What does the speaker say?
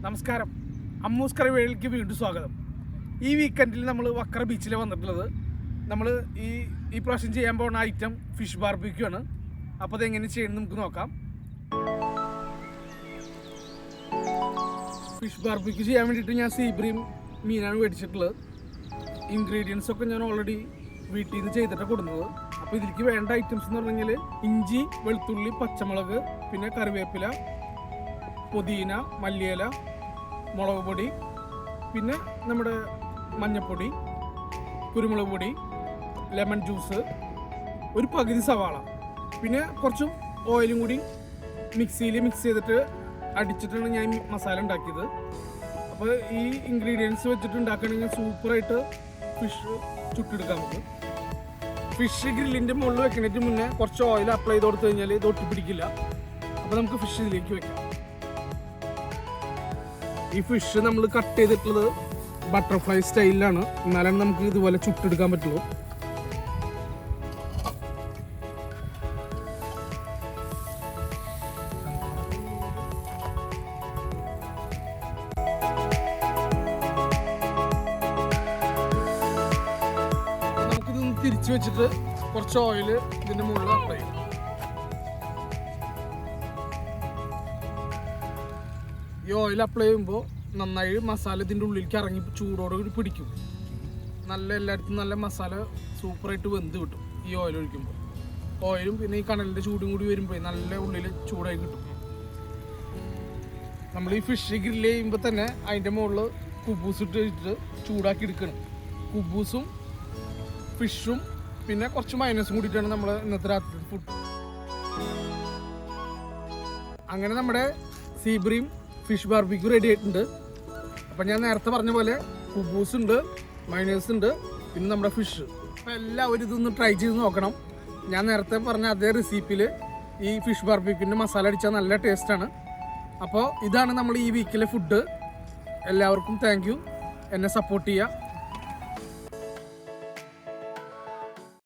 നമസ്കാരം, അമ്മൂസ് കറിവേളിക്ക് വീണ്ടും സ്വാഗതം. ഈ വീക്കെൻഡിൽ നമ്മൾ വക്കറ ബീച്ചിലാണ് വന്നിട്ടുള്ളത്. നമ്മൾ ഈ പ്രാവശ്യം ചെയ്യാൻ പോകുന്ന ഐറ്റം ഫിഷ് ബാർബിക്യൂ ആണ്. അപ്പോൾ അതെങ്ങനെ ചെയ്യുന്നത് നമുക്ക് നോക്കാം. ഫിഷ് ബാർബിക്യൂ ചെയ്യാൻ വേണ്ടിയിട്ട് ഞാൻ സീബ്രീം മീനാണ് മേടിച്ചിട്ടുള്ളത്. ഇൻഗ്രീഡിയൻസ് ഒക്കെ ഞാൻ ഓൾറെഡി വീട്ടിൽ നിന്ന് ചെയ്തിട്ടാണ് കൊടുക്കുന്നത്. അപ്പോൾ ഇതിലേക്ക് വേണ്ട ഐറ്റംസ് എന്ന് പറഞ്ഞാൽ ഇഞ്ചി, വെളുത്തുള്ളി, പച്ചമുളക്, പിന്നെ കറിവേപ്പില, പുതിന, മല്ലിയില, മുളക് പൊടി, പിന്നെ നമ്മുടെ മഞ്ഞൾപ്പൊടി, കുരുമുളക് പൊടി, ലെമൺ ജ്യൂസ്, ഒരു പകുതി സവാള, പിന്നെ കുറച്ച് ഓയിലും കൂടി മിക്സിയിൽ മിക്സ് ചെയ്തിട്ട് അടിച്ചിട്ടാണ് ഞാൻ മസാല ഉണ്ടാക്കിയത്. അപ്പോൾ ഈ ഇൻഗ്രീഡിയൻസ് വെച്ചിട്ട് ഉണ്ടാക്കുകയാണെങ്കിൽ സൂപ്പറായിട്ട് ഫിഷ് ചുട്ടെടുക്കാം നമുക്ക്. ഫിഷ് ഗ്രില്ലിൻ്റെ മുകളിൽ വെക്കുന്നതിന് മുന്നേ കുറച്ച് ഓയിൽ അപ്ലൈ ചെയ്ത് കൊടുത്തു കഴിഞ്ഞാൽ ഇത് ഒട്ടിപ്പിടിക്കില്ല. അപ്പോൾ നമുക്ക് ഫിഷ് ഇതിലേക്ക് വെക്കാം. ഈ ഫിഷ് നമ്മൾ കട്ട് ചെയ്തിട്ടുള്ളത് ബട്ടർഫ്ലൈ സ്റ്റൈലിലാണ്, എന്നാലാണ് നമുക്ക് ഇതുപോലെ ചുട്ടെടുക്കാൻ പറ്റുള്ളൂ. നമുക്കിതൊന്ന് തിരിച്ചു വെച്ചിട്ട് കുറച്ച് ഓയിൽ ഇതിൻ്റെ മുകളിൽ അപ്ലൈ ചെയ്യും. ഈ ഓയിൽ അപ്ലൈ ചെയ്യുമ്പോൾ നന്നായി മസാല ഇതിൻ്റെ ഉള്ളിലേക്ക് ഇറങ്ങി ചൂടോടുകൂടി പിടിക്കും. എല്ലായിടത്തും നല്ല മസാല സൂപ്പറായിട്ട് വെന്ത് കിട്ടും ഈ ഓയിൽ ഒഴിക്കുമ്പോൾ. ഓയിലും പിന്നെ ഈ കനലിൻ്റെ ചൂടും കൂടി വരുമ്പോൾ നല്ല ഉള്ളിൽ ചൂടായി കിട്ടും. നമ്മൾ ഈ ഫിഷ് ഗ്രില്ല് ചെയ്യുമ്പോൾ തന്നെ അതിൻ്റെ മുകളിൽ കുബൂസ് ഇട്ട് വെച്ചിട്ട് ചൂടാക്കി എടുക്കണം. കുബൂസും ഫിഷും പിന്നെ കുറച്ച് മൈനസും കൂടിയിട്ടാണ് നമ്മൾ ഇന്നത്തെ രാത്രി ഫുഡ്. അങ്ങനെ നമ്മുടെ സീബ്രീം ഫിഷ് ബാർബിക്യൂ റെഡി ആയിട്ടുണ്ട്. അപ്പം ഞാൻ നേരത്തെ പറഞ്ഞ പോലെ കുബൂസ് ഉണ്ട്, മൈനേഴ്സ് ഉണ്ട്, പിന്നെ നമ്മുടെ ഫിഷ്. അപ്പോൾ എല്ലാവരും ഇതൊന്ന് ട്രൈ ചെയ്ത് നോക്കണം. ഞാൻ നേരത്തെ പറഞ്ഞ അതേ റെസിപ്പിയിൽ ഈ ഫിഷ് ബാർബിക്യൂവിൻ്റെ മസാല അടിച്ചാൽ നല്ല ടേസ്റ്റാണ്. അപ്പോൾ ഇതാണ് നമ്മൾ ഈ വീക്കിലെ ഫുഡ്. എല്ലാവർക്കും താങ്ക് യു. എന്നെ സപ്പോർട്ട് ചെയ്യുക.